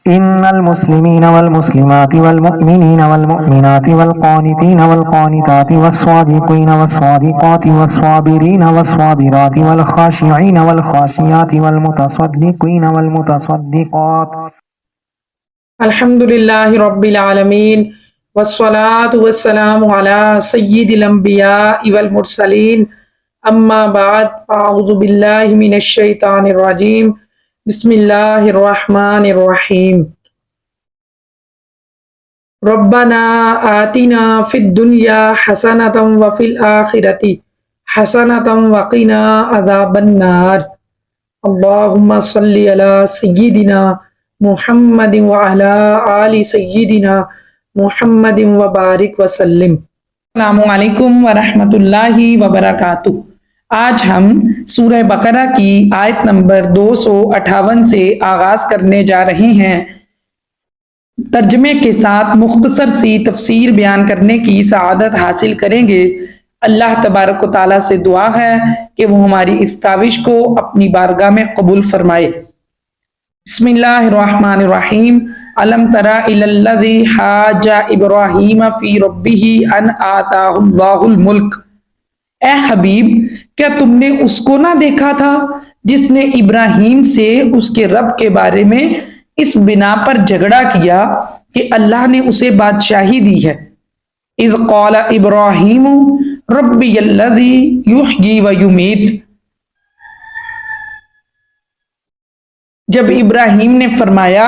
إن المسلمين والمسلمات والمؤمنين والمؤمنات والقانتين والقانتات والصادقين والصادقات والصابرين والصابرات والخاشعين والخاشعات والمتصدقين والمتصدقات الحمدللہ رب العالمین والصلاة والسلام علی سید الانبیاء والمرسلین اما بعد اعوذ باللہ من الشیطان الرجیم بسم اللہ الرحمن الرحیم ربنا آتنا فی الدنیا حسنۃ وفی الآخرۃ حسنۃ وقنا عذاب النار اللہم صلی علی سیدنا محمد وعلی آل سیدنا محمد وبارک وسلم۔ السلام علیکم ورحمۃ اللہ وبرکاتہ۔ آج ہم سورہ بقرہ کی آیت نمبر 258 سے آغاز کرنے جا رہے ہیں۔ ترجمے کے ساتھ مختصر سی تفسیر بیان کرنے کی سعادت حاصل کریں گے۔ اللہ تبارک و تعالیٰ سے دعا ہے کہ وہ ہماری اس کاوش کو اپنی بارگاہ میں قبول فرمائے۔ بسم اللہ الرحمن الرحیم۔ الم تر الی الذی حاج ابراہیم فی ربہ ان آتاہ اللہ الملک۔ اے حبیب، کیا تم نے اس کو نہ دیکھا تھا جس نے ابراہیم سے اس کے رب کے بارے میں اس بنا پر جھگڑا کیا کہ اللہ نے اسے بادشاہی دی ہے۔ اذ قال ابراہیم ربی الذی یحیی و یمیت۔ جب ابراہیم نے فرمایا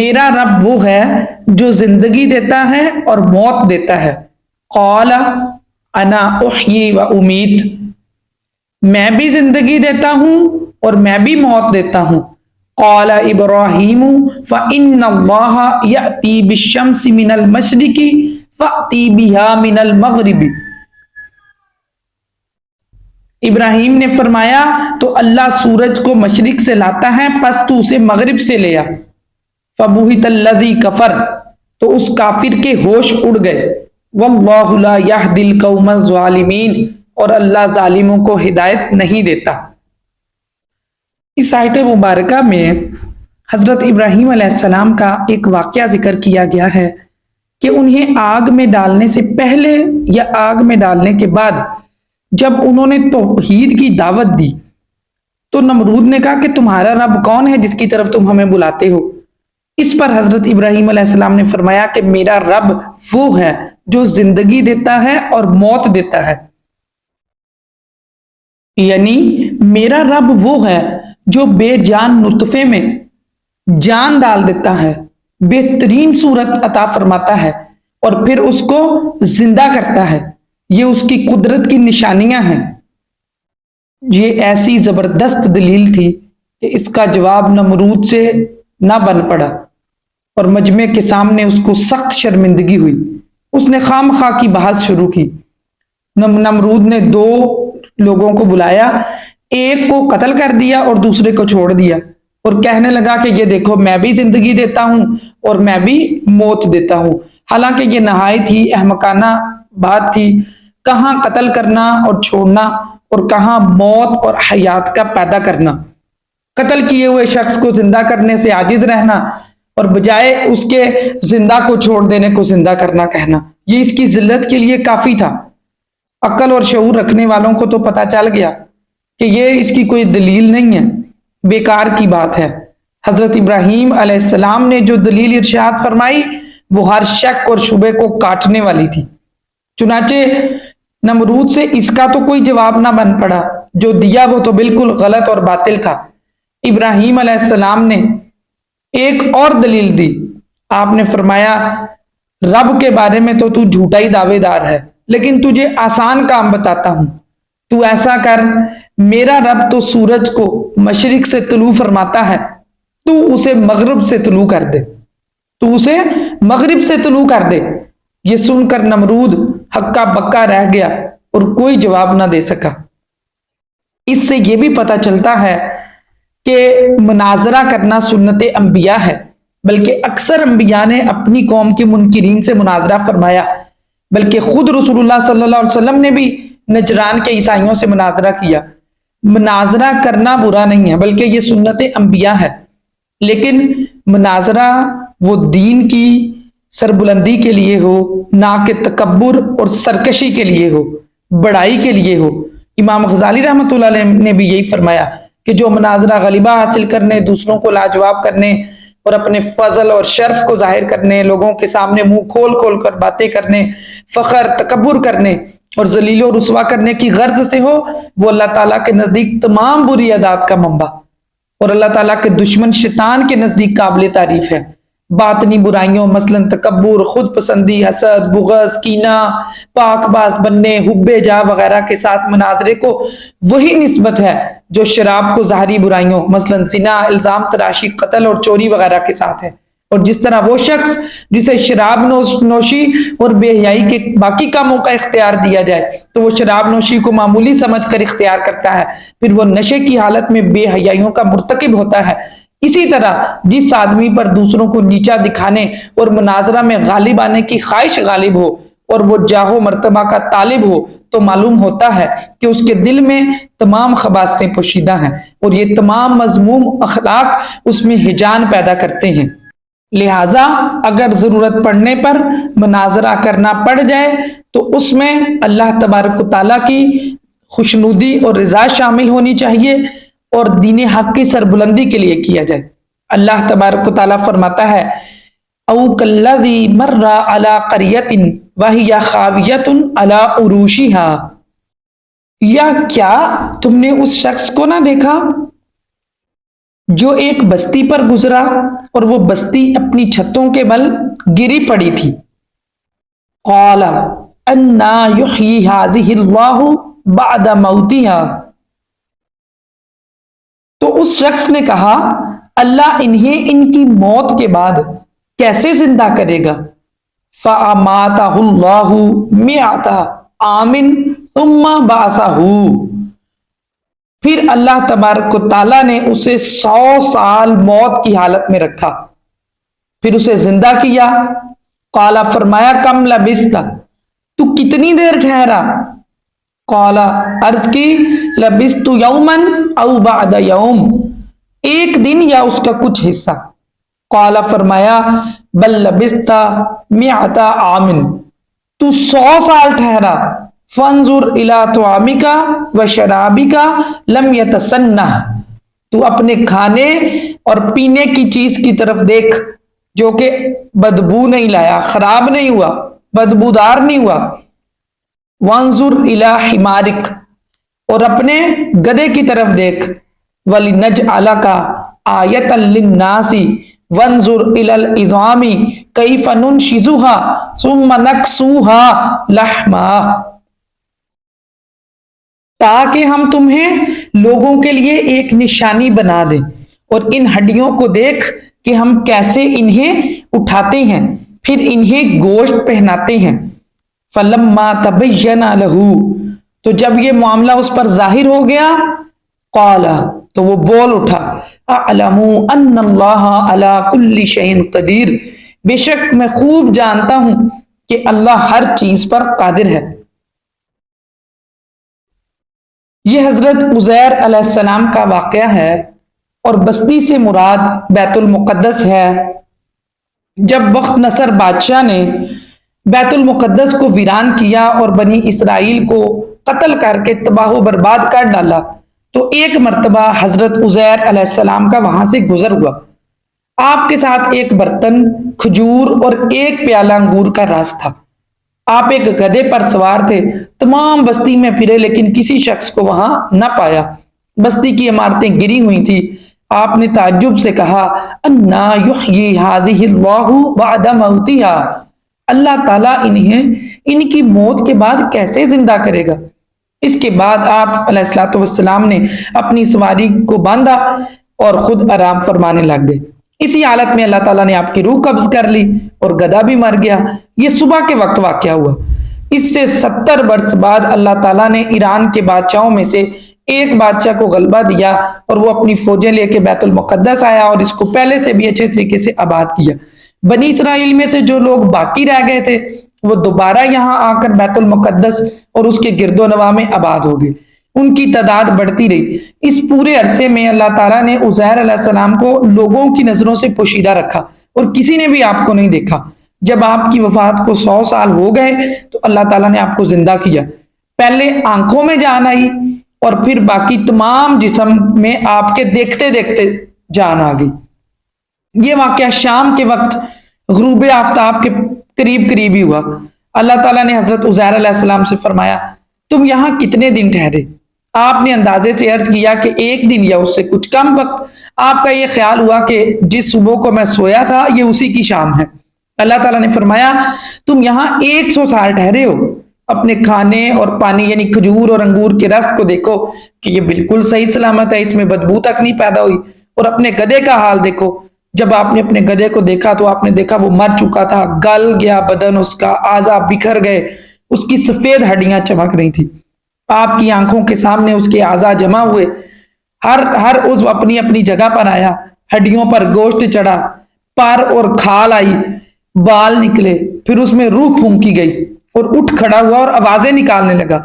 میرا رب وہ ہے جو زندگی دیتا ہے اور موت دیتا ہے۔ قال انا احیی و امیت، میں بھی زندگی دیتا ہوں اور میں بھی موت دیتا ہوں۔ قال ابراہیم فإن اللہ یأتی بالشمس من المشرق فأتی بها من المغرب۔ ابراہیم نے فرمایا تو اللہ سورج کو مشرق سے لاتا ہے، پس تو اسے مغرب سے لے آ۔ فبہت الذی کفر، تو اس کافر کے ہوش اڑ گئے۔ واللہ لا یہدی القوم الظالمین، اور اللہ ظالموں کو ہدایت نہیں دیتا۔ اس آیت مبارکہ میں حضرت ابراہیم علیہ السلام کا ایک واقعہ ذکر کیا گیا ہے کہ انہیں آگ میں ڈالنے سے پہلے یا آگ میں ڈالنے کے بعد جب انہوں نے توحید کی دعوت دی تو نمرود نے کہا کہ تمہارا رب کون ہے جس کی طرف تم ہمیں بلاتے ہو؟ اس پر حضرت ابراہیم علیہ السلام نے فرمایا کہ میرا رب وہ ہے جو زندگی دیتا ہے اور موت دیتا ہے، یعنی میرا رب وہ ہے جو بے جان نطفے میں جان ڈال دیتا ہے، بہترین صورت عطا فرماتا ہے اور پھر اس کو زندہ کرتا ہے۔ یہ اس کی قدرت کی نشانیاں ہیں۔ یہ ایسی زبردست دلیل تھی کہ اس کا جواب نمرود سے نہ بن پڑا اور مجمع کے سامنے اس کو سخت شرمندگی ہوئی۔ اس نے خام خواہ کی بحث شروع کی۔ نمرود نے دو لوگوں کو بلایا، ایک کو قتل کر دیا اور دوسرے کو چھوڑ دیا، اور کہنے لگا کہ یہ دیکھو میں بھی زندگی دیتا ہوں اور میں بھی موت دیتا ہوں۔ حالانکہ یہ نہایت ہی احمقانہ بات تھی، کہاں قتل کرنا اور چھوڑنا اور کہاں موت اور حیات کا پیدا کرنا، قتل کیے ہوئے شخص کو زندہ کرنے سے عاجز رہنا اور بجائے اس کے زندہ کو چھوڑ دینے کو زندہ کرنا کہنا، یہ اس کی ذلت کے لیے کافی تھا۔ عقل اور شعور رکھنے والوں کو تو پتہ چل گیا کہ یہ اس کی کوئی دلیل نہیں ہے، بیکار کی بات ہے۔ حضرت ابراہیم علیہ السلام نے جو دلیل ارشاد فرمائی وہ ہر شک اور شبہ کو کاٹنے والی تھی۔ چنانچہ نمرود سے اس کا تو کوئی جواب نہ بن پڑا، جو دیا وہ تو بالکل غلط اور باطل تھا۔ ابراہیم علیہ السلام نے ایک اور دلیل دی۔ آپ نے فرمایا رب کے بارے میں تو تو جھوٹا ہی دعوے دار ہے، لیکن تجھے آسان کام بتاتا ہوں، تو ایسا کر، میرا رب تو سورج کو مشرق سے طلوع فرماتا ہے، تو اسے مغرب سے طلوع کر دے، تو اسے مغرب سے طلوع کر دے۔ یہ سن کر نمرود ہکا بکا رہ گیا اور کوئی جواب نہ دے سکا۔ اس سے یہ بھی پتہ چلتا ہے کہ مناظرہ کرنا سنت انبیاء ہے، بلکہ اکثر انبیاء نے اپنی قوم کے منکرین سے مناظرہ فرمایا، بلکہ خود رسول اللہ صلی اللہ علیہ وسلم نے بھی نجران کے عیسائیوں سے مناظرہ کیا۔ مناظرہ کرنا برا نہیں ہے، بلکہ یہ سنت انبیاء ہے۔ لیکن مناظرہ وہ دین کی سربلندی کے لیے ہو، نہ کہ تکبر اور سرکشی کے لیے ہو، بڑائی کے لیے ہو۔ امام غزالی رحمۃ اللہ علیہ نے بھی یہی فرمایا کہ جو مناظرہ غلبہ حاصل کرنے، دوسروں کو لاجواب کرنے اور اپنے فضل اور شرف کو ظاہر کرنے، لوگوں کے سامنے منہ کھول کھول کر باتیں کرنے، فخر تکبر کرنے اور ذلیل و رسوا کرنے کی غرض سے ہو، وہ اللہ تعالیٰ کے نزدیک تمام بری عادات کا منبع اور اللہ تعالیٰ کے دشمن شیطان کے نزدیک قابل تعریف ہے۔ باطنی برائیوں مثلاً تکبر، خود پسندی، حسد، بغض، کینہ، پاک باز بننے، حب جاہ وغیرہ کے ساتھ مناظرے کو وہی نسبت ہے جو شراب کو ظاہری برائیوں مثلاً زنا، الزام تراشی، قتل اور چوری وغیرہ کے ساتھ ہے۔ اور جس طرح وہ شخص جسے شراب نوشی اور بے حیائی کے باقی کاموں کا اختیار دیا جائے تو وہ شراب نوشی کو معمولی سمجھ کر اختیار کرتا ہے، پھر وہ نشے کی حالت میں بے حیائیوں کا مرتکب ہوتا ہے۔ اسی طرح جس آدمی پر دوسروں کو نیچا دکھانے اور مناظرہ میں غالب آنے کی خواہش غالب ہو اور وہ جاہ و مرتبہ کا طالب ہو تو معلوم ہوتا ہے کہ اس کے دل میں تمام خباثتیں پوشیدہ ہیں اور یہ تمام مذموم اخلاق اس میں ہیجان پیدا کرتے ہیں۔ لہٰذا اگر ضرورت پڑنے پر مناظرہ کرنا پڑ جائے تو اس میں اللہ تبارک و تعالیٰ کی خوشنودی اور رضا شامل ہونی چاہیے اور دین حق کی سربلندی کے لیے کیا جائے۔ اللہ تبارک و تعالیٰ فرماتا ہے او کالذی مر علی قریۃ وہی خاویۃ علی عروشها، یا کیا تم نے اس شخص کو نہ دیکھا جو ایک بستی پر گزرا اور وہ بستی اپنی چھتوں کے بل گری پڑی تھی۔ قال انا یحیی ہذہ اللہ بعد موتها، تو اس شخص نے کہا اللہ انہیں ان کی موت کے بعد کیسے زندہ کرے گا؟ فَأَمَاتَهُ اللَّهُ مِئَةَ عَامٍ ثُمَّ بَعَثَهُ، پھر اللہ تبارک و تعالیٰ نے اسے 100 سال موت کی حالت میں رکھا، پھر اسے زندہ کیا۔ قال، فرمایا کم لبثت، تو کتنی دیر ٹھہرا؟ قال، عرض کی لبثت یوما او بعد یوم، ایک دن یا اس کا کچھ حصہ۔ قال، فرمایا بل لبثت 100 عام، تو 100 سال ٹھہرا۔ فانظر الی طعامک و شرابک لم یتسنہ، تو اپنے کھانے اور پینے کی چیز کی طرف دیکھ جو کہ بدبو نہیں لایا، خراب نہیں ہوا، بدبودار نہیں ہوا۔ وانظر الی حمارک، اور اپنے گدھے کی طرف دیکھ۔ وَلِنَجْعَلَكَ آیَةً لِلنَّاسِ وَانظُرْ إِلَى الْعِظَامِ كَيْفَ نُنشِزُهَا ثُمَّ نَكْسُوهَا لَحْمًا، تاکہ ہم تمہیں لوگوں کے لیے ایک نشانی بنا دیں، اور ان ہڈیوں کو دیکھ کہ ہم کیسے انہیں اٹھاتے ہیں پھر انہیں گوشت پہناتے ہیں۔ فَلَمَّا تَبَيَّنَ لَهُ، تو جب یہ معاملہ اس پر ظاہر ہو گیا، قال، تو وہ بول اٹھا، اعلم ان اللہ علی کل شیء قدیر، بے شک میں خوب جانتا ہوں کہ اللہ ہر چیز پر قادر ہے۔ یہ حضرت عزیر علیہ السلام کا واقعہ ہے اور بستی سے مراد بیت المقدس ہے۔ جب وقت نصر بادشاہ نے بیت المقدس کو ویران کیا اور بنی اسرائیل کو قتل کر کے تباہ و برباد کر ڈالا تو ایک مرتبہ حضرت عزیر علیہ السلام کا وہاں سے گزر ہوا۔ آپ کے ساتھ ایک برتن کھجور اور ایک پیالہ انگور کا رس تھا۔ آپ ایک گدھے پر سوار تھے، تمام بستی میں پھرے لیکن کسی شخص کو وہاں نہ پایا۔ بستی کی عمارتیں گری ہوئی تھی۔ آپ نے تعجب سے کہا، انا یحیی ہذہ اللہ بعد موتها، اللہ تعالیٰ انہیں ان کی موت کے بعد کیسے زندہ کرے گا؟ اس کے بعد آپ علیہ الصلوۃ والسلام نے اپنی سواری کو باندھا اور خود آرام فرمانے لگ گئے۔ اسی حالت میں اللہ تعالیٰ نے آپ کی روح قبض کر لی اور گدھا بھی مر گیا۔ یہ صبح کے وقت واقعہ ہوا۔ اس سے 70 برس بعد اللہ تعالیٰ نے ایران کے بادشاہوں میں سے ایک بادشاہ کو غلبہ دیا اور وہ اپنی فوجیں لے کے بیت المقدس آیا اور اس کو پہلے سے بھی اچھے طریقے سے آباد کیا۔ بنی اسرائیل میں سے جو لوگ باقی رہ گئے تھے وہ دوبارہ یہاں آ کر بیت المقدس اور اس کے گرد و نواح میں آباد ہو گئے۔ ان کی تعداد بڑھتی رہی۔ اس پورے عرصے میں اللہ تعالیٰ نے عزیر علیہ السلام کو لوگوں کی نظروں سے پوشیدہ رکھا اور کسی نے بھی آپ کو نہیں دیکھا۔ جب آپ کی وفات کو 100 سال ہو گئے تو اللہ تعالیٰ نے آپ کو زندہ کیا۔ پہلے آنکھوں میں جان آئی اور پھر باقی تمام جسم میں آپ کے دیکھتے دیکھتے جان آ گئی۔ یہ واقعہ شام کے وقت غروب آفتاب کے قریب قریب ہی ہوا۔ اللہ تعالیٰ نے حضرت عزیر علیہ السلام سے فرمایا تم یہاں کتنے دن ٹھہرے؟ آپ نے اندازے سے عرض کیا کہ 1 دن یا اس سے کچھ کم وقت۔ آپ کا یہ خیال ہوا کہ جس صبح کو میں سویا تھا یہ اسی کی شام ہے۔ اللہ تعالیٰ نے فرمایا تم یہاں 100 سال ٹھہرے ہو۔ اپنے کھانے اور پانی یعنی کھجور اور انگور کے رس کو دیکھو کہ یہ بالکل صحیح سلامت ہے، اس میں بدبو تک نہیں پیدا ہوئی، اور اپنے گدھے کا حال دیکھو۔ جب آپ نے اپنے گدھے کو دیکھا تو آپ نے دیکھا وہ مر چکا تھا، گل گیا بدن اس کا، اعضاء بکھر گئے، اس کی سفید ہڈیاں چمک رہی تھی۔ آپ کی آنکھوں کے سامنے اس کے اعضاء جمع ہوئے، ہر عضو اپنی اپنی جگہ پر آیا، ہڈیوں پر گوشت چڑھا، پر اور کھال آئی، بال نکلے، پھر اس میں روح پھونکی گئی اور اٹھ کھڑا ہوا اور آوازیں نکالنے لگا۔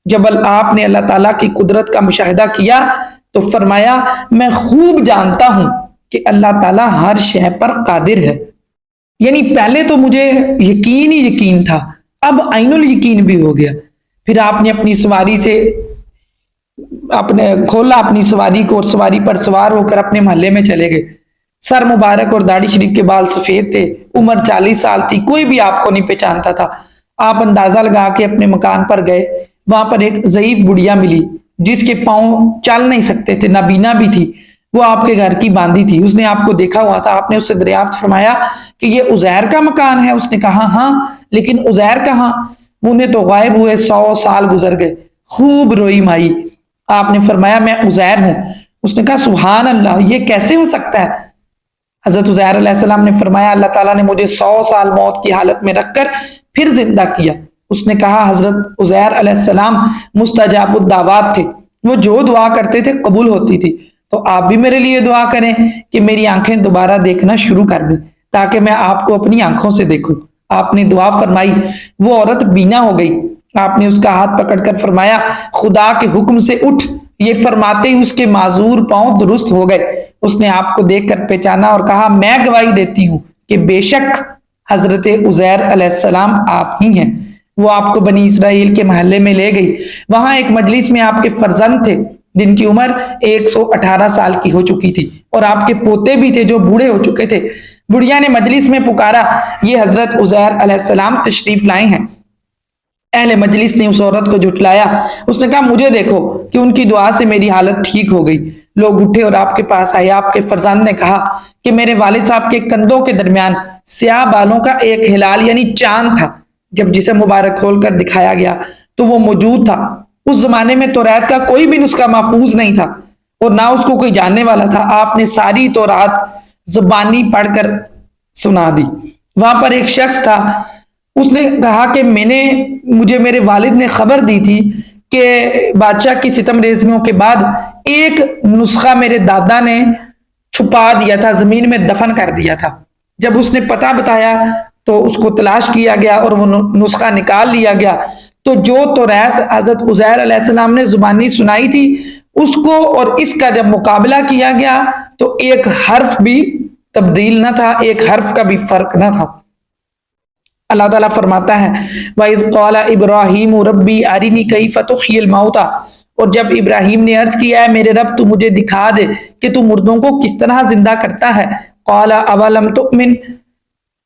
جب آپ نے اللہ تعالیٰ کی قدرت کا مشاہدہ کیا تو فرمایا میں خوب جانتا ہوں کہ اللہ تعالیٰ ہر شے پر قادر ہے۔ یعنی پہلے تو مجھے یقین ہی یقین تھا، اب عین الیقین بھی ہو گیا۔ پھر آپ نے اپنی سواری سے کھولا اپنی سواری کو اور سواری پر سوار ہو کر اپنے محلے میں چلے گئے۔ سر مبارک اور داڑھی شریف کے بال سفید تھے، عمر 40 سال تھی، کوئی بھی آپ کو نہیں پہچانتا تھا۔ آپ اندازہ لگا کے اپنے مکان پر گئے، وہاں پر ایک ضعیف بڑھیا ملی جس کے پاؤں چل نہیں سکتے تھے، نابینا بھی تھی، وہ آپ کے گھر کی باندھی تھی۔ اس نے آپ کو دیکھا ہوا تھا، آپ نے اس سے دریافت فرمایا کہ یہ عزیر کا مکان ہے؟ اس نے کہا ہاں، لیکن عزیر کہاں؟ انہیں تو غائب ہوئے 100 سال گزر گئے۔ خوب روئی مائی۔ آپ نے فرمایا میں عزیر ہوں۔ اس نے کہا سبحان اللہ، یہ کیسے ہو سکتا ہے؟ حضرت عزیر علیہ السلام نے فرمایا اللہ تعالیٰ نے مجھے 100 سال موت کی حالت میں رکھ کر پھر زندہ کیا۔ اس نے کہا حضرت عزیر علیہ السلام مستجاب الدعوات تھے، وہ جو دعا کرتے تھے قبول ہوتی تھی، تو آپ بھی میرے لیے دعا کریں کہ میری آنکھیں دوبارہ دیکھنا شروع کر دیں تاکہ میں آپ کو اپنی آنکھوں سے دیکھوں۔ آپ نے دعا فرمائی، وہ عورت بینا ہو گئی۔ آپ نے اس کا ہاتھ پکڑ کر فرمایا خدا کے حکم سے اٹھ۔ یہ فرماتے ہی اس کے معذور پاؤں درست ہو گئے۔ اس نے آپ کو دیکھ کر پہچانا اور کہا میں گواہی دیتی ہوں کہ بے شک حضرت عزیر علیہ السلام آپ ہی ہیں۔ وہ آپ کو بنی اسرائیل کے محلے میں لے گئی۔ وہاں ایک مجلس میں آپ کے فرزند تھے جن کی عمر 118 سال کی ہو چکی تھی، اور آپ کے پوتے بھی تھے جو بوڑھے ہو چکے تھے۔ بڑھیا نے مجلس میں پکارا یہ حضرت عزیر علیہ السلام تشریف لائے ہیں۔ اہل مجلس نے اس عورت کو جھٹلایا۔ اس نے کہا مجھے دیکھو کہ ان کی دعا سے میری حالت ٹھیک ہو گئی۔ لوگ اٹھے اور آپ کے پاس آئے۔ آپ کے فرزند نے کہا کہ میرے والد صاحب کے کندھوں کے درمیان سیاہ بالوں کا ایک ہلال یعنی چاند تھا۔ جب جسم مبارک کھول کر دکھایا گیا تو وہ موجود تھا۔ اس زمانے میں توریت کا کوئی بھی نسخہ محفوظ نہیں تھا اور نہ اس کو کوئی جاننے والا تھا۔ آپ نے ساری تورات زبانی پڑھ کر سنا دی۔ وہاں پر ایک شخص تھا، اس نے کہا کہ مجھے میرے والد نے خبر دی تھی کہ بادشاہ کی ستم ریزیوں کے بعد ایک نسخہ میرے دادا نے چھپا دیا تھا، زمین میں دفن کر دیا تھا۔ جب اس نے پتہ بتایا تو اس کو تلاش کیا گیا اور وہ نسخہ نکال لیا گیا، تو جو توریت حضرت عزیر علیہ السلام نے زبانی سنائی تھی اس کو اور اس کا جب مقابلہ کیا گیا تو ایک حرف بھی تبدیل نہ تھا، ایک حرف کا بھی فرق نہ تھا۔ اللہ تعالیٰ فرماتا ہے وَإِذْ قَالَ إِبْرَاهِيمُ رَبِّي أَرِنِي كَيْفَ تُحْيِي الْمَوْتَى، اور جب ابراہیم نے عرض کیا ہے میرے رب تو مجھے دکھا دے کہ تو مردوں کو کس طرح زندہ کرتا ہے۔ قَالَ أَوَلَمْ تُؤْمِنْ،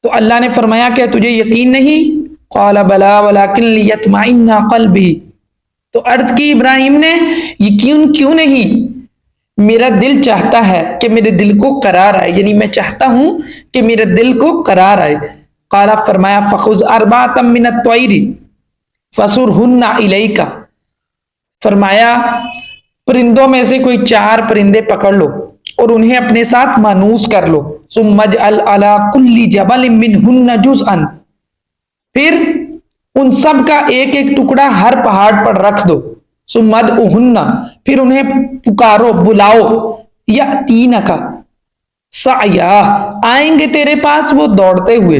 تو اللہ نے فرمایا کہ تجھے یقین نہیں؟ قَالَ بَلَا وَلَكِنْ لِيَطْمَئِنَّ قَلْبِي، تو عرض کی ابراہیم نے یقین کیوں نہیں؟ میرا دل چاہتا ہے کہ میرے دل کو قرار آئے، یعنی میں چاہتا ہوں کہ میرے دل کو قرار آئے۔ قال فرمایا فخذ اربعۃ من الطیر فصرهن الیک، فرمایا پرندوں میں سے کوئی 4 پرندے پکڑ لو اور انہیں اپنے ساتھ مانوس کر لو، ثم اجعل علی کل جبل منہن جزءا، پھر ان سب کا ایک ایک ٹکڑا ہر پہاڑ پر رکھ دو، ثم ادعوہن، پھر انہیں پکارو بلاؤ، یاتینک سعیا، آئیں گے تیرے پاس وہ دوڑتے ہوئے،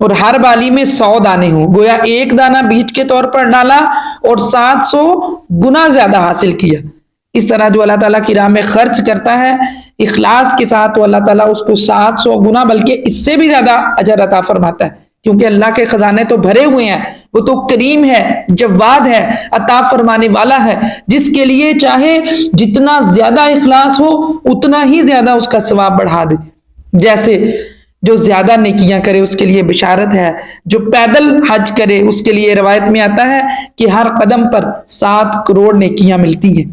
اور ہر بالی میں 100 دانے ہوں، گویا ایک دانہ بیج کے طور پر ڈالا اور 700 گنا زیادہ حاصل کیا۔ اس طرح جو اللہ تعالیٰ کی راہ میں خرچ کرتا ہے اخلاص کے ساتھ، تو اللہ تعالیٰ اس کو 700 گنا بلکہ اس سے بھی زیادہ اجر عطا فرماتا ہے، کیونکہ اللہ کے خزانے تو بھرے ہوئے ہیں، وہ تو کریم ہے، جواد ہے، عطا فرمانے والا ہے، جس کے لیے چاہے جتنا زیادہ اخلاص ہو اتنا ہی زیادہ اس کا ثواب بڑھا دے۔ جیسے جو زیادہ نیکیاں کرے اس کے لیے بشارت ہے، جو پیدل حج کرے اس کے لیے روایت میں آتا ہے کہ ہر قدم پر 7 کروڑ نیکیاں ملتی ہیں۔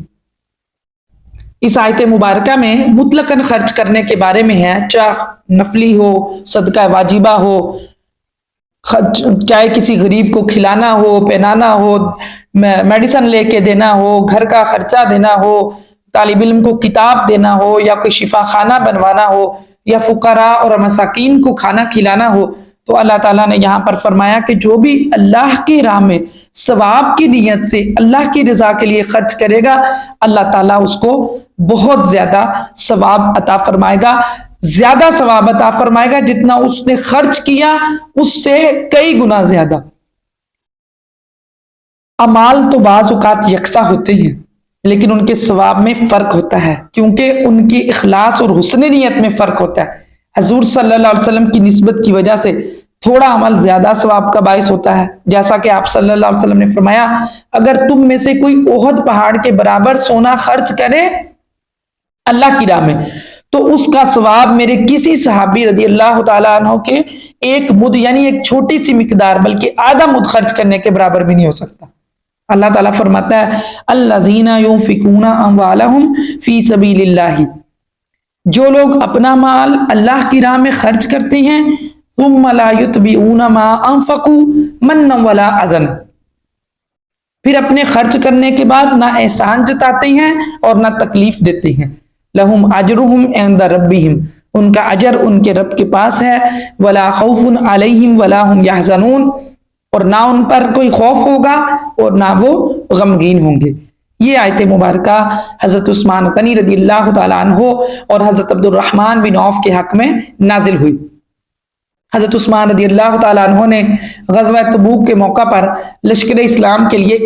اس آیت مبارکہ میں مطلقاً خرچ کرنے کے بارے میں ہے، چاہے نفلی ہو، صدقہ واجبہ ہو، چاہے کسی غریب کو کھلانا ہو، پہنانا ہو، میڈیسن لے کے دینا ہو، گھر کا خرچہ دینا ہو، طالب علم کو کتاب دینا ہو، یا کوئی شفا خانہ بنوانا ہو، یا فقراء اور مساکین کو کھانا کھلانا ہو، تو اللہ تعالیٰ نے یہاں پر فرمایا کہ جو بھی اللہ کی راہ میں ثواب کی نیت سے اللہ کی رضا کے لیے خرچ کرے گا، اللہ تعالیٰ اس کو بہت زیادہ ثواب عطا فرمائے گا، زیادہ ثواب عطا فرمائے گا جتنا اس نے خرچ کیا اس سے کئی گنا زیادہ۔ اعمال تو بعض اوقات یکساں ہوتے ہیں لیکن ان کے ثواب میں فرق ہوتا ہے، کیونکہ ان کی اخلاص اور حسن نیت میں فرق ہوتا ہے۔ حضور صلی اللہ علیہ وسلم کی نسبت کی وجہ سے تھوڑا عمل زیادہ ثواب کا باعث ہوتا ہے، جیسا کہ آپ صلی اللہ علیہ وسلم نے فرمایا اگر تم میں سے کوئی احد پہاڑ کے برابر سونا خرچ کرے اللہ کی راہ میں تو اس کا ثواب میرے کسی صحابی رضی اللہ تعالیٰ عنہ کے ایک مد یعنی ایک چھوٹی سی مقدار بلکہ آدھا مد خرچ کرنے کے برابر بھی نہیں ہو سکتا۔ اللہ تعالیٰ فرماتا ہے الذین ينفقون اموالہم فی سبیل اللہ، جو لوگ اپنا مال اللہ کی راہ میں خرچ کرتے ہیں ثم لا یتبعون ما انفقوا منا ولا اذى، پھر اپنے خرچ کرنے کے بعد نہ احسان جتاتے ہیں اور نہ تکلیف دیتے ہیں، لہم اجرہم عند ربہم، ان کا اجر ان کے رب کے پاس ہے، ولا خوف علیہم ولا ہم یحزنون، اور نہ ان پر کوئی خوف ہوگا اور نہ وہ غمگین ہوں گے۔ یہ آیت مبارکہ حضرت عثمان غنی رضی اللہ تعالیٰ عنہ اور حضرت عبد الرحمن بن عوف کے حق میں نازل ہوئی۔ حضرت عثمان رضی اللہ تعالیٰ عنہ نے غزوہ تبوک کے موقع پر لشکر اسلام کے لیے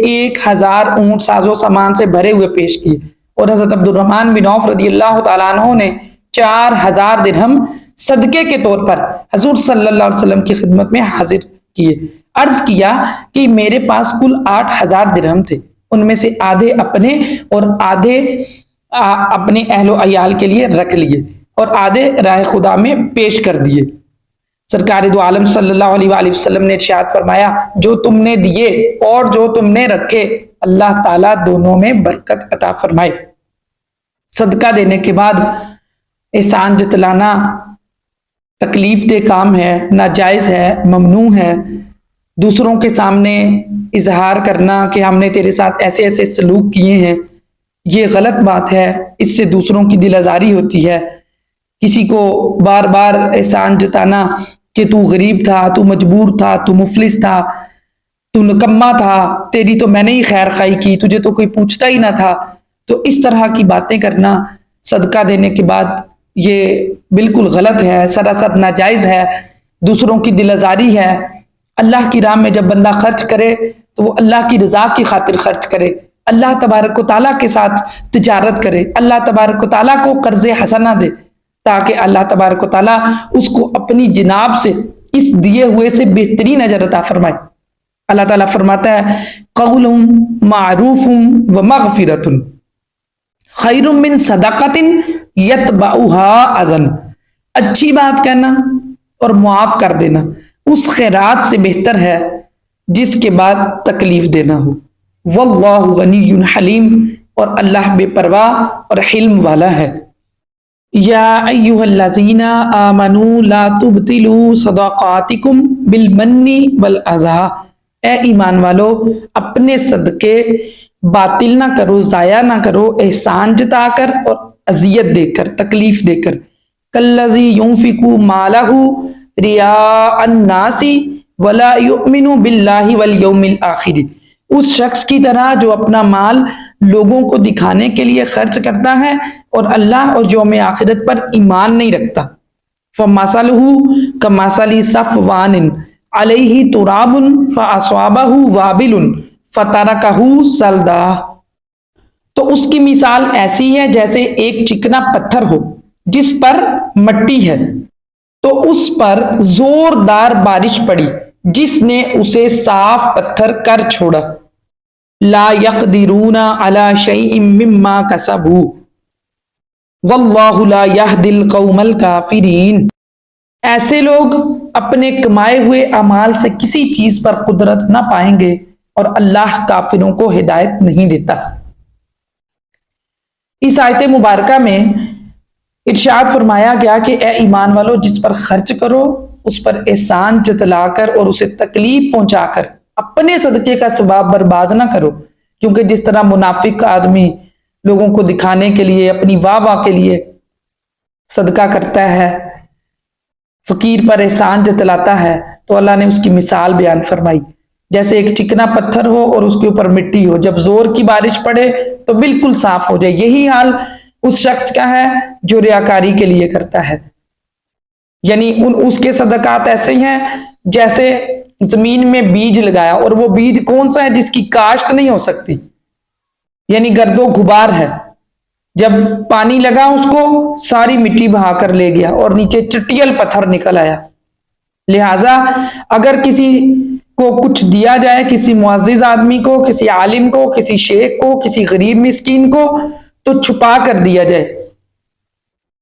1000 اونٹ ساز و سامان سے بھرے ہوئے پیش کیے، اور حضرت عبد الرحمن بن عوف رضی اللہ تعالیٰ عنہ نے 4000 درہم صدقے کے طور پر حضور صلی اللہ علیہ وسلم کی خدمت میں حاضر کیے۔ عرض کیا کہ میرے پاس کل 8000 درہم تھے، ان میں سے آدھے اپنے اور آدھے اپنے اہل و عیال کے لیے رکھ لیے اور آدھے راہ خدا میں پیش کر دیے۔ سرکار دو عالم صلی اللہ علیہ وآلہ وسلم نے ارشاد فرمایا جو تم نے دیے اور جو تم نے رکھے اللہ تعالیٰ دونوں میں برکت عطا فرمائے۔ صدقہ دینے کے بعد احسان جتلانا تکلیف دہ کام ہے، ناجائز ہے، ممنوع ہے۔ دوسروں کے سامنے اظہار کرنا کہ ہم نے تیرے ساتھ ایسے ایسے سلوک کیے ہیں، یہ غلط بات ہے، اس سے دوسروں کی دل آزاری ہوتی ہے۔ کسی کو بار بار احسان جتانا کہ تو غریب تھا، تو مجبور تھا، تو مفلس تھا، تو نکما تھا، تیری تو میں نے ہی خیر خواہی کی، تجھے تو کوئی پوچھتا ہی نہ تھا، تو اس طرح کی باتیں کرنا صدقہ دینے کے بعد یہ بالکل غلط ہے، سراسر ناجائز ہے، دوسروں کی دل آزاری ہے۔ اللہ کی راہ میں جب بندہ خرچ کرے تو وہ اللہ کی رضا کی خاطر خرچ کرے، اللہ تبارک و تعالیٰ کے ساتھ تجارت کرے، اللہ تبارک و تعالیٰ کو قرض حسنہ دے تاکہ اللہ تبارک و تعالیٰ اس کو اپنی جناب سے اس دیے ہوئے سے بہترین اجر عطا فرمائے۔ اللہ تعالیٰ فرماتا ہے قول معروف ومغفرۃ خیر من صدقۃ یتبعها اذى، اچھی بات کہنا اور معاف کر دینا اس خیرات سے بہتر ہے جس کے بعد تکلیف دینا ہو۔ واللہ غنی حلیم، اور اللہ بے پرواہ اور حلم والا ہے۔ یا ایہا الذین آمنوا لا تبطلوا صدقاتکم بالمن والاذی، اے ایمان والو اپنے صدقے باطل نہ کرو، ضائع نہ کرو، احسان جتا کر اور اذیت دے کر، تکلیف دے کر۔ کالذی ينفق مالہ رِیاء الناس ولا یؤمن باللہ والیوم الآخر، اس شخص کی طرح جو اپنا مال لوگوں کو دکھانے کے لیے خرچ کرتا ہے اور اللہ اور یوم آخرت پر ایمان نہیں رکھتا۔ فَمَثَلُهُ كَمَثَلِ صَفْوَانٍ، علیہ تراب فاصابہ وابل فترکہ صلدا۔ تو اس کی مثال ایسی ہے جیسے ایک چکنا پتھر ہو جس پر مٹی ہے، تو اس پر زوردار بارش پڑی جس نے اسے صاف پتھر کر چھوڑا۔ لا یقدرون علی شیء مما کسبوا واللہ لا یہدی القوم الکافرین۔ ایسے لوگ اپنے کمائے ہوئے اعمال سے کسی چیز پر قدرت نہ پائیں گے اور اللہ کافروں کو ہدایت نہیں دیتا۔ اس آیت مبارکہ میں ارشاد فرمایا گیا کہ اے ایمان والو، جس پر خرچ کرو اس پر احسان جتلا کر اور اسے تکلیف پہنچا کر اپنے صدقے کا ثواب برباد نہ کرو، کیونکہ جس طرح منافق آدمی لوگوں کو دکھانے کے لیے، اپنی واہ واہ کے لیے صدقہ کرتا ہے، فقیر پر احسان جتلاتا ہے، تو اللہ نے اس کی مثال بیان فرمائی جیسے ایک چکنا پتھر ہو اور اس کے اوپر مٹی ہو، جب زور کی بارش پڑے تو بالکل صاف ہو جائے۔ یہی حال اس شخص کا ہے جو ریاکاری کے لیے کرتا ہے، یعنی اس کے صدقات ایسے ہیں جیسے زمین میں بیج لگایا، اور وہ بیج کون سا ہے؟ جس کی کاشت نہیں ہو سکتی، یعنی گرد و غبار ہے، جب پانی لگا اس کو ساری مٹی بہا کر لے گیا اور نیچے چٹیل پتھر نکل آیا۔ لہذا اگر کسی کو کچھ دیا جائے، کسی معزز آدمی کو، کسی عالم کو، کسی شیخ کو، کسی غریب مسکین کو، تو چھپا کر دیا جائے،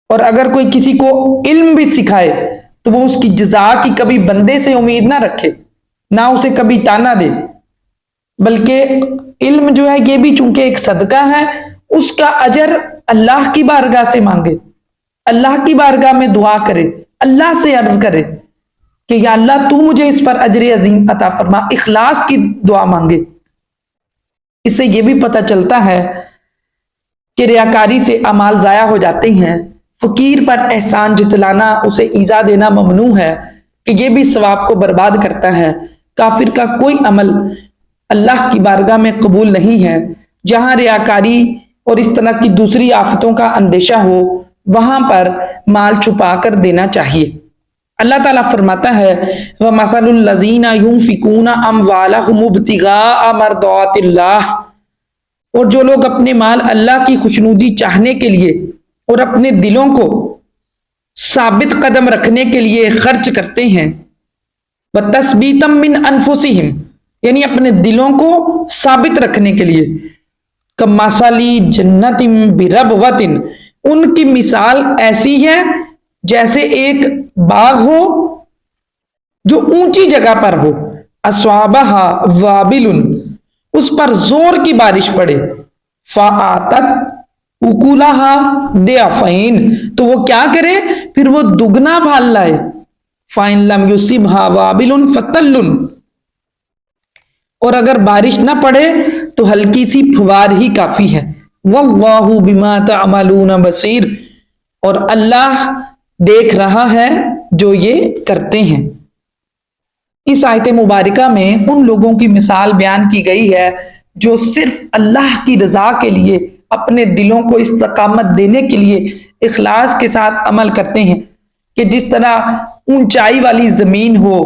اور اگر کوئی کسی کو علم بھی سکھائے تو وہ اس کی جزا کی کبھی بندے سے امید نہ رکھے، نہ اسے کبھی تانا دے، بلکہ علم جو ہے یہ بھی چونکہ ایک صدقہ ہے، اس کا اجر اللہ کی بارگاہ سے مانگے، اللہ کی بارگاہ میں دعا کرے، اللہ سے عرض کرے کہ یا اللہ تو مجھے اس پر اجر عظیم عطا فرما، اخلاص کی دعا مانگے۔ اس سے یہ بھی پتہ چلتا ہے کہ ریاکاری سے اعمال ضائع ہو جاتے ہیں، فقیر پر احسان جتلانا، اسے ایذا دینا ممنوع ہے کہ یہ بھی ثواب کو برباد کرتا ہے۔ کافر کا کوئی عمل اللہ کی بارگاہ میں قبول نہیں ہے۔ جہاں ریاکاری اور اس طرح کی دوسری آفتوں کا اندیشہ ہو وہاں پر مال چھپا کر دینا چاہیے۔ اللہ تعالیٰ فرماتا ہے وَمَثَلُ الَّذِينَ يُنْفِقُونَ أَمْوَالَهُمُ ابْتِغَاءَ مَرْضَاتِ اللَّهِ، اور جو لوگ اپنے مال اللہ کی خوشنودی چاہنے کے لیے اور اپنے دلوں کو ثابت قدم رکھنے کے لیے خرچ کرتے ہیں، وَتَثْبِيتًا مِّنْ أَنفُسِهِمْ، یعنی اپنے دلوں کو ثابت رکھنے کے لیے، کَمَثَلِ جَنَّةٍ بِرَبْوَةٍ، ان کی مثال ایسی ہے جیسے ایک باغ ہو جو اونچی جگہ پر ہو، اصابہا وابل، اس پر زور کی بارش پڑے، فآتت اکلہا ضعفین، تو وہ کیا کرے؟ پھر وہ دگنا پھل لائے، فإن لم یصبھا وابل فطل، اور اگر بارش نہ پڑے تو ہلکی سی پھوار ہی کافی ہے۔ واللہ بما تعملون بصیر، اور اللہ دیکھ رہا ہے جو یہ کرتے ہیں۔ اس آیت مبارکہ میں ان لوگوں کی مثال بیان کی گئی ہے جو صرف اللہ کی رضا کے لیے اپنے دلوں کو استقامت دینے کے لیے اخلاص کے ساتھ عمل کرتے ہیں، کہ جس طرح اونچائی والی زمین ہو،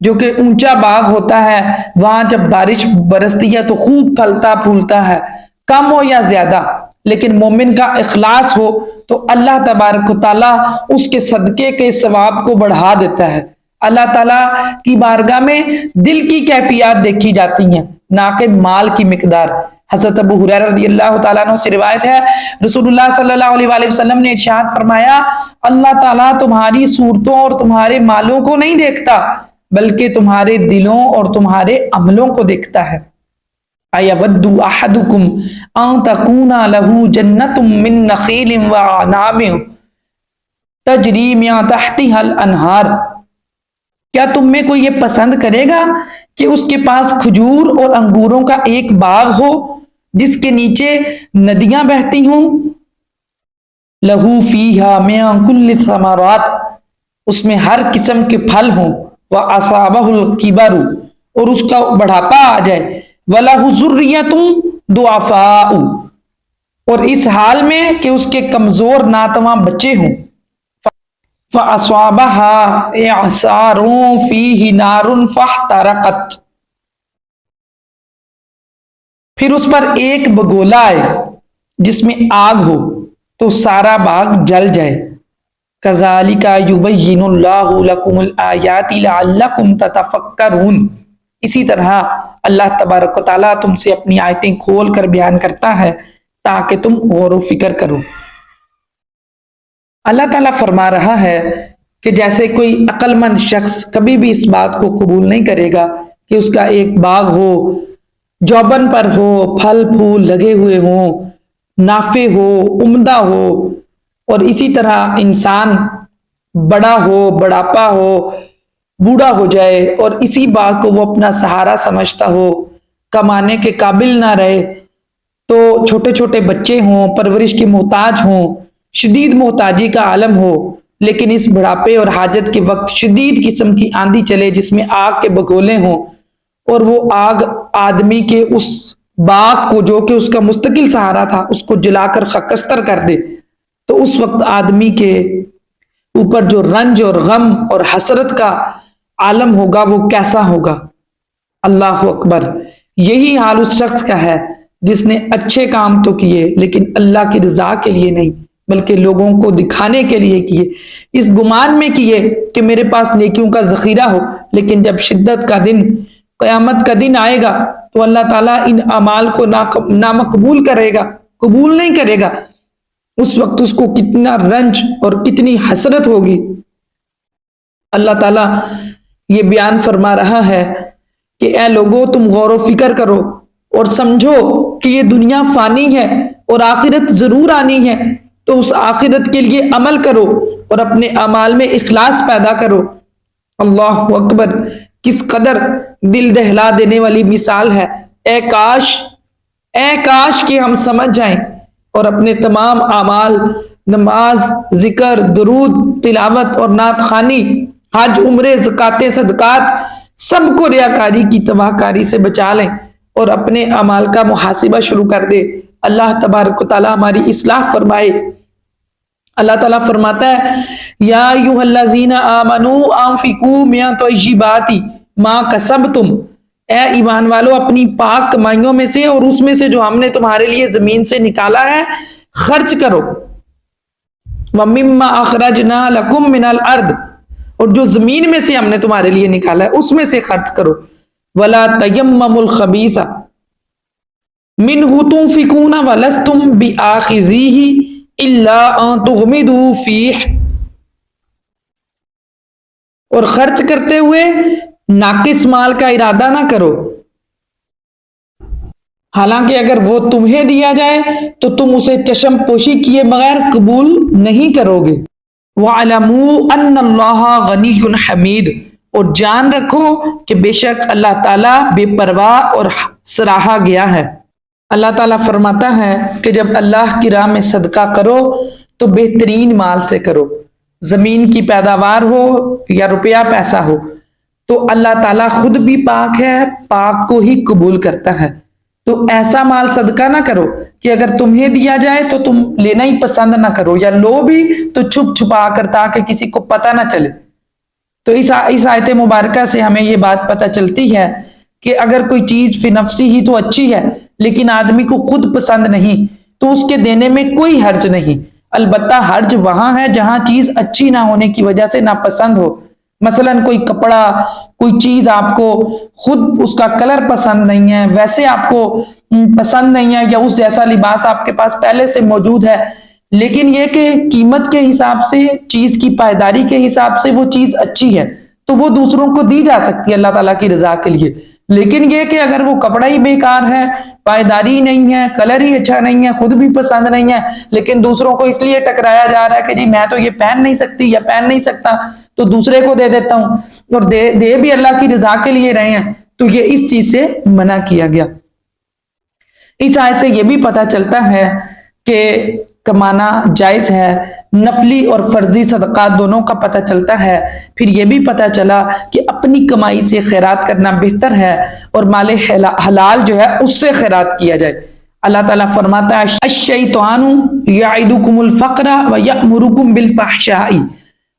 جو کہ اونچا باغ ہوتا ہے، وہاں جب بارش برستی ہے تو خوب پھلتا پھولتا ہے، کم ہو یا زیادہ، لیکن مومن کا اخلاص ہو تو اللہ تبارک و تعالیٰ اس کے صدقے کے ثواب کو بڑھا دیتا ہے۔ اللہ تعالیٰ کی بارگاہ میں دل کی کیفیات دیکھی جاتی ہیں، نہ کہ مال کی مقدار۔ حضرت ابو ہریرہ رضی اللہ تعالیٰ عنہ سے روایت ہے، رسول اللہ صلی اللہ علیہ وآلہ وسلم نے ارشاد فرمایا، اللہ تعالیٰ تمہاری صورتوں اور تمہارے مالوں کو نہیں دیکھتا بلکہ تمہارے دلوں اور تمہارے عملوں کو دیکھتا ہے۔ اَيَوَدُّ أَحَدُكُمْ أَن تَكُونَ لَهُ جَنَّةٌ مِّن نَخِيلٍ وَأَعْنَابٍ تَجْرِي مِن تَحْتِهَا الْأَنْهَارُ، کیا تم میں کوئی یہ پسند کرے گا کہ اس کے پاس کھجور اور انگوروں کا ایک باغ ہو جس کے نیچے ندیاں بہتی ہوں؟ لَهُ فِيهَا مِن كُلِّ الثَّمَرَاتِ، اس میں ہر قسم کے پھل ہوں، وَأَصَابَهُ الْكِبَرُ، اور اس کا بڑھاپا آ جائے، وَلَهُ ذُرِّيَّةٌ ضُعَفَاءُ، اور اس حال میں کہ اس کے کمزور ناتواں بچے ہوں، فَأَصَابَهَا إِعْصَارٌ فِيهِ نَارٌ فَاحْتَرَقَتْ، پھر اس پر ایک بگولا آئے جس میں آگ ہو تو سارا باغ جل جائے۔ كَذَلِكَ يُبَيِّنُ اللَّهُ لَكُمُ الْآيَاتِ لَعَلَّكُمْ تَتَفَكَّرُونَ، اسی طرح اللہ تبارک و تعالیٰ تم سے اپنی آیتیں کھول کر بیان کرتا ہے تاکہ تم غور و فکر کرو۔ اللہ تعالیٰ فرما رہا ہے کہ جیسے کوئی عقل مند شخص کبھی بھی اس بات کو قبول نہیں کرے گا کہ اس کا ایک باغ ہو، جوبن پر ہو، پھل پھول لگے ہوئے ہوں، نافع ہو، عمدہ ہو، اور اسی طرح انسان بڑا ہو، بڑھاپا ہو، بوڑھا ہو جائے اور اسی باغ کو وہ اپنا سہارا سمجھتا ہو، کمانے کے قابل نہ رہے، تو چھوٹے چھوٹے بچے ہوں، پرورش کے محتاج ہوں، شدید محتاجی کا عالم ہو، لیکن اس بڑھاپے اور حاجت کے وقت شدید قسم کی آندھی چلے جس میں آگ کے بگولے ہوں، اور وہ آگ آدمی کے اس باغ کو جو کہ اس کا مستقل سہارا تھا اس کو جلا کر خاکستر کر دے، تو اس وقت آدمی کے اوپر جو رنج اور غم اور حسرت کا عالم ہوگا وہ کیسا ہوگا۔ اللہ اکبر، یہی حال اس شخص کا ہے جس نے اچھے کام تو کیے لیکن اللہ کی رضا کے لیے نہیں بلکہ لوگوں کو دکھانے کے لیے کیے، اس گمان میں کیے کہ میرے پاس نیکیوں کا ذخیرہ ہو، لیکن جب شدت کا دن، قیامت کا دن آئے گا تو اللہ تعالیٰ ان اعمال کو نامقبول کرے گا، قبول نہیں کرے گا، اس وقت اس کو کتنا رنج اور کتنی حسرت ہوگی۔ اللہ تعالیٰ یہ بیان فرما رہا ہے کہ اے لوگو تم غور و فکر کرو اور سمجھو کہ یہ دنیا فانی ہے اور آخرت ضرور آنی ہے، تو اس آخرت کے لیے عمل کرو اور اپنے اعمال میں اخلاص پیدا کرو۔ اللہ اکبر، کس قدر دل دہلا دینے والی مثال ہے۔ اے کاش کہ ہم سمجھ جائیں اور اپنے تمام اعمال، نماز، ذکر، درود، تلاوت اور نعت خوانی، حج، عمرے، زکوٰۃ، صدقات، سب کو ریاکاری کی تباہ کاری سے بچا لیں اور اپنے اعمال کا محاسبہ شروع کر دے۔ اللہ تبارک و تعالیٰ ہماری اصلاح فرمائے۔ اللہ تعالیٰ فرماتا ہے یا ایھا الذین آمنوا انفقوا من طیبات ما کسبتم، اے ایمان والو اپنی پاک کمائیوں میں سے اور اس میں سے جو ہم نے تمہارے لیے زمین سے نکالا ہے خرچ کرو۔ وَمِمَّا أَخْرَجْنَا لَكُم مِّنَ الْأَرْضِ، اور جو زمین میں سے ہم نے تمہارے لیے نکالا ہے اس میں سے خرچ کرو۔ وَلَا تَيَمَّمُوا الْخَبِيثَ مِنْهُ تُنْفِقُونَ وَلَسْتُمْ بِآخِذِيهِ إِلَّا أَن تُغْمِضُوا فِيهِ، اور خرچ کرتے ہوئے ناقص مال کا ارادہ نہ کرو، حالانکہ اگر وہ تمہیں دیا جائے تو تم اسے چشم پوشی کیے بغیر قبول نہیں کرو گے۔ وَاعْلَمُوا أَنَّ اللَّهَ غَنِيٌّ حَمِيدٌ، اور جان رکھو کہ بے شک اللہ تعالیٰ بے پرواہ اور سراہا گیا ہے۔ اللہ تعالیٰ فرماتا ہے کہ جب اللہ کی راہ میں صدقہ کرو تو بہترین مال سے کرو، زمین کی پیداوار ہو یا روپیہ پیسہ ہو، تو اللہ تعالیٰ خود بھی پاک ہے، پاک کو ہی قبول کرتا ہے۔ تو ایسا مال صدقہ نہ کرو کہ اگر تمہیں دیا جائے تو تم لینا ہی پسند نہ کرو، یا لو بھی تو چھپ چھپا کر تاکہ کسی کو پتہ نہ چلے۔ تو اس آیت مبارکہ سے ہمیں یہ بات پتہ چلتی ہے کہ اگر کوئی چیز فی نفسی ہی تو اچھی ہے لیکن آدمی کو خود پسند نہیں تو اس کے دینے میں کوئی حرج نہیں، البتہ حرج وہاں ہے جہاں چیز اچھی نہ ہونے کی وجہ سے ناپسند ہو۔ مثلا کوئی کپڑا، کوئی چیز آپ کو خود اس کا کلر پسند نہیں ہے، ویسے آپ کو پسند نہیں ہے، یا اس جیسا لباس آپ کے پاس پہلے سے موجود ہے، لیکن یہ کہ قیمت کے حساب سے، چیز کی پائیداری کے حساب سے وہ چیز اچھی ہے تو وہ دوسروں کو دی جا سکتی ہے اللہ تعالیٰ کی رضا کے لیے۔ لیکن یہ کہ اگر وہ کپڑا ہی بیکار ہے، پائیداری نہیں ہے، کلر ہی اچھا نہیں ہے، خود بھی پسند نہیں ہے، لیکن دوسروں کو اس لیے ٹکرایا جا رہا ہے کہ جی میں تو یہ پہن نہیں سکتی یا پہن نہیں سکتا تو دوسرے کو دے دیتا ہوں، اور دے بھی اللہ کی رضا کے لیے رہے ہیں، تو یہ اس چیز سے منع کیا گیا۔ اس آیت سے یہ بھی پتہ چلتا ہے کہ کمانا جائز ہے، نفلی اور فرضی صدقات دونوں کا پتہ چلتا ہے۔ پھر یہ بھی پتہ چلا کہ اپنی کمائی سے خیرات کرنا بہتر ہے اور مال حلال جو ہے اس سے خیرات کیا جائے۔ اللہ تعالیٰ فرماتا ہے الشیطان یعدکم الفقر ویأمرکم بالفحشاء،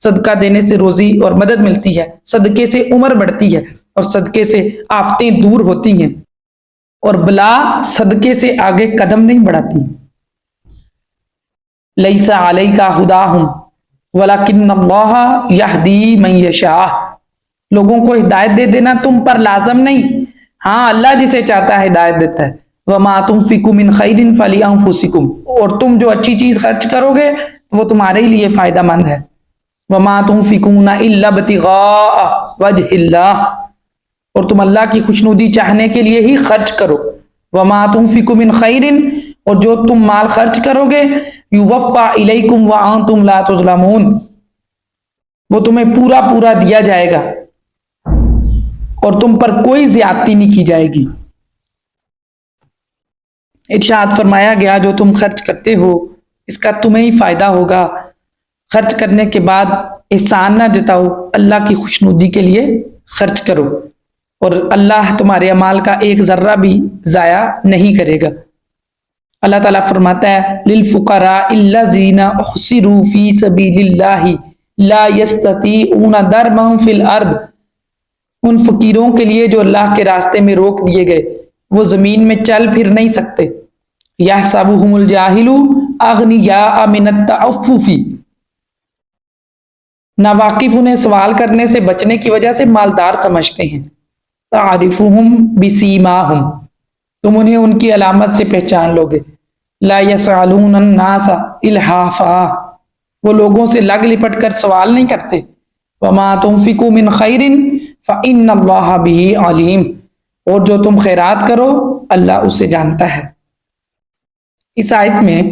صدقہ دینے سے روزی اور مدد ملتی ہے، صدقے سے عمر بڑھتی ہے اور صدقے سے آفتیں دور ہوتی ہیں، اور بلا صدقے سے آگے قدم نہیں بڑھاتی۔ لیس علیک ہداہم ولکن اللہ یہدی من یشاء، لوگوں کو ہدایت دے دینا تم پر لازم نہیں، ہاں اللہ جسے چاہتا ہے ہدایت دیتا ہے۔ وما تنفقوا من خیر فلانفسکم، اور تم جو اچھی چیز خرچ کرو گے وہ تمہارے لیے فائدہ مند ہے۔ وما تنفقون الا ابتغاء وجہ اللہ، اور تم اللہ کی خوشنودی چاہنے کے لیے ہی خرچ کرو۔ وما تنفقوا من خیر، اور جو تم مال خرچ کرو گے یوفا الیکم وانتم لا تظلمون، وہ تمہیں پورا پورا دیا جائے گا اور تم پر کوئی زیادتی نہیں کی جائے گی۔ ارشاد فرمایا گیا جو تم خرچ کرتے ہو اس کا تمہیں ہی فائدہ ہوگا، خرچ کرنے کے بعد احسان نہ جتاؤ، اللہ کی خوشنودی کے لیے خرچ کرو، اور اللہ تمہارے اعمال کا ایک ذرہ بھی ضائع نہیں کرے گا۔ اللہ تعالیٰ فرماتا ہے للفقراء الذین احصروا فی سبیل اللہ لا یستطیعون ضربا فی الارض، ان فقیروں کے لیے جو اللہ کے راستے میں روک دیے گئے، وہ زمین میں چل پھر نہیں سکتے۔ یحسبهم الجاہل اغنیاء من التعفف، ناواقف انہیں سوال کرنے سے بچنے کی وجہ سے مالدار سمجھتے ہیں۔ تعرفهم بسیماہم، تم انہیں ان کی علامت سے پہچان لوگے۔ لا یسألون الناس الحافا، وہ لوگوں سے لگ لپٹ کر سوال نہیں کرتے۔ وما تنفقوا من خیر فإن اللہ بہ علیم، اور جو تم خیرات کرو اللہ اسے جانتا ہے۔ اس آیت میں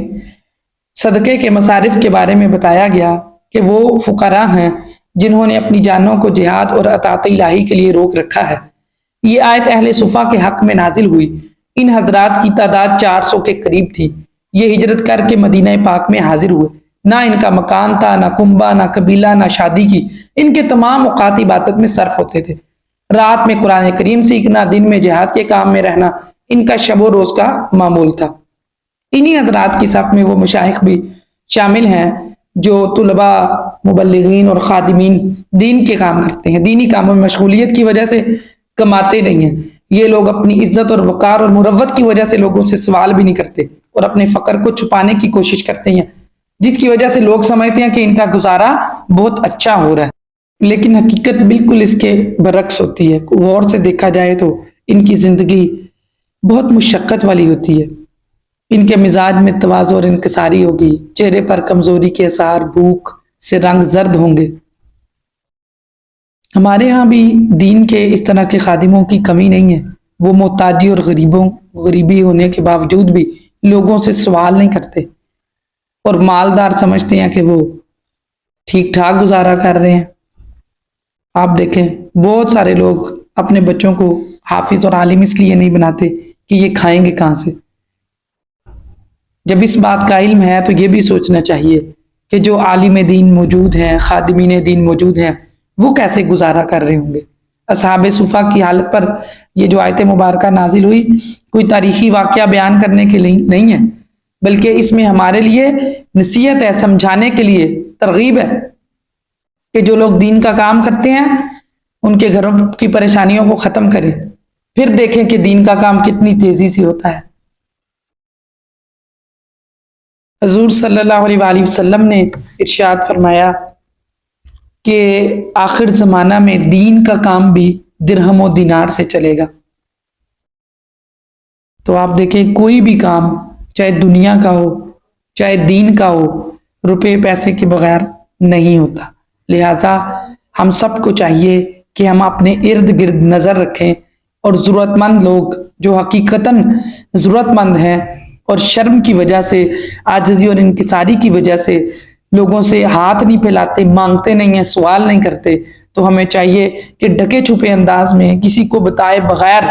صدقے کے مصارف کے بارے میں بتایا گیا کہ وہ فقراء ہیں جنہوں نے اپنی جانوں کو جہاد اور اطاعت الہی کے لیے روک رکھا ہے۔ یہ آیت اہل صفا کے حق میں نازل ہوئی۔ ان حضرات کی تعداد 400 کے قریب تھی۔ یہ ہجرت کر کے مدینہ پاک میں حاضر ہوئے، نہ ان کا مکان تھا، نہ کنبہ، نہ قبیلہ، نہ شادی کی، ان کے تمام اوقات عبادت میں صرف ہوتے تھے۔ رات میں قرآن کریم سیکھنا، دن میں جہاد کے کام میں رہنا ان کا شب و روز کا معمول تھا۔ انہی حضرات کی صف میں وہ مشائخ بھی شامل ہیں جو طلباء، مبلغین اور خادمین دین کے کام کرتے ہیں، دینی کاموں میں مشغولیت کی وجہ سے کماتے نہیں ہیں۔ یہ لوگ اپنی عزت اور وقار اور مروت کی وجہ سے لوگوں سے سوال بھی نہیں کرتے اور اپنے فقر کو چھپانے کی کوشش کرتے ہیں، جس کی وجہ سے لوگ سمجھتے ہیں کہ ان کا گزارا بہت اچھا ہو رہا ہے، لیکن حقیقت بالکل اس کے برعکس ہوتی ہے۔ غور سے دیکھا جائے تو ان کی زندگی بہت مشقت والی ہوتی ہے۔ ان کے مزاج میں تواضع اور انکساری ہوگی، چہرے پر کمزوری کے اثار، بھوک سے رنگ زرد ہوں گے۔ ہمارے ہاں بھی دین کے اس طرح کے خادموں کی کمی نہیں ہے، وہ محتاجی اور غریبی ہونے کے باوجود بھی لوگوں سے سوال نہیں کرتے اور مالدار سمجھتے ہیں کہ وہ ٹھیک ٹھاک گزارا کر رہے ہیں۔ آپ دیکھیں بہت سارے لوگ اپنے بچوں کو حافظ اور عالم اس لیے نہیں بناتے کہ یہ کھائیں گے کہاں سے۔ جب اس بات کا علم ہے تو یہ بھی سوچنا چاہیے کہ جو عالم دین موجود ہیں، خادمین دین موجود ہیں، وہ کیسے گزارا کر رہے ہوں گے۔ اصحاب صفا کی حالت پر یہ جو آیت مبارکہ نازل ہوئی کوئی تاریخی واقعہ بیان کرنے کے لیے نہیں ہے، بلکہ اس میں ہمارے لیے نصیحت ہے، سمجھانے کے لیے ترغیب ہے کہ جو لوگ دین کا کام کرتے ہیں ان کے گھروں کی پریشانیوں کو ختم کریں، پھر دیکھیں کہ دین کا کام کتنی تیزی سے ہوتا ہے۔ حضور صلی اللہ علیہ وآلہ وسلم نے ارشاد فرمایا کہ آخر زمانہ میں دین کا کام بھی درہم و دینار سے چلے گا۔ تو آپ دیکھیں کوئی بھی کام چاہے دنیا کا ہو چاہے دین کا ہو، روپے پیسے کے بغیر نہیں ہوتا۔ لہٰذا ہم سب کو چاہیے کہ ہم اپنے ارد گرد نظر رکھیں اور ضرورت مند لوگ جو حقیقتاً ضرورت مند ہیں اور شرم کی وجہ سے، عاجزی اور انکساری کی وجہ سے لوگوں سے ہاتھ نہیں پھیلاتے، مانگتے نہیں ہیں، سوال نہیں کرتے، تو ہمیں چاہیے کہ ڈھکے چھپے انداز میں کسی کو بتائے بغیر،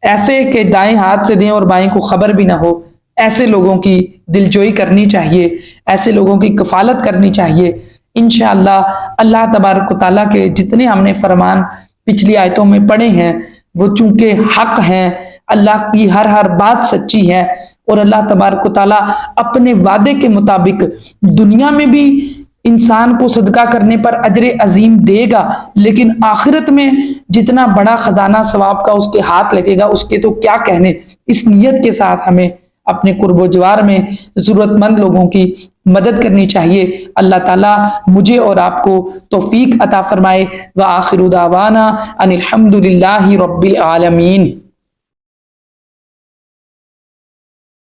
ایسے کہ دائیں ہاتھ سے دیں اور بائیں کو خبر بھی نہ ہو، ایسے لوگوں کی دلجوئی کرنی چاہیے، ایسے لوگوں کی کفالت کرنی چاہیے۔ انشاءاللہ اللہ تبارک و تعالیٰ کے جتنے ہم نے فرمان پچھلی آیتوں میں پڑھے ہیں وہ چونکہ حق ہیں، اللہ کی ہر بات سچی ہے، اور اللہ تبارک و تعالیٰ اپنے وعدے کے مطابق دنیا میں بھی انسان کو صدقہ کرنے پر اجر عظیم دے گا، لیکن آخرت میں جتنا بڑا خزانہ ثواب کا اس کے ہاتھ لگے گا اس کے تو کیا کہنے۔ اس نیت کے ساتھ ہمیں اپنے قرب و جوار میں ضرورت مند لوگوں کی مدد کرنی چاہیے۔ اللہ تعالیٰ مجھے اور آپ کو توفیق عطا فرمائے۔ وآخر دعوانا ان الحمد للہ رب العالمین۔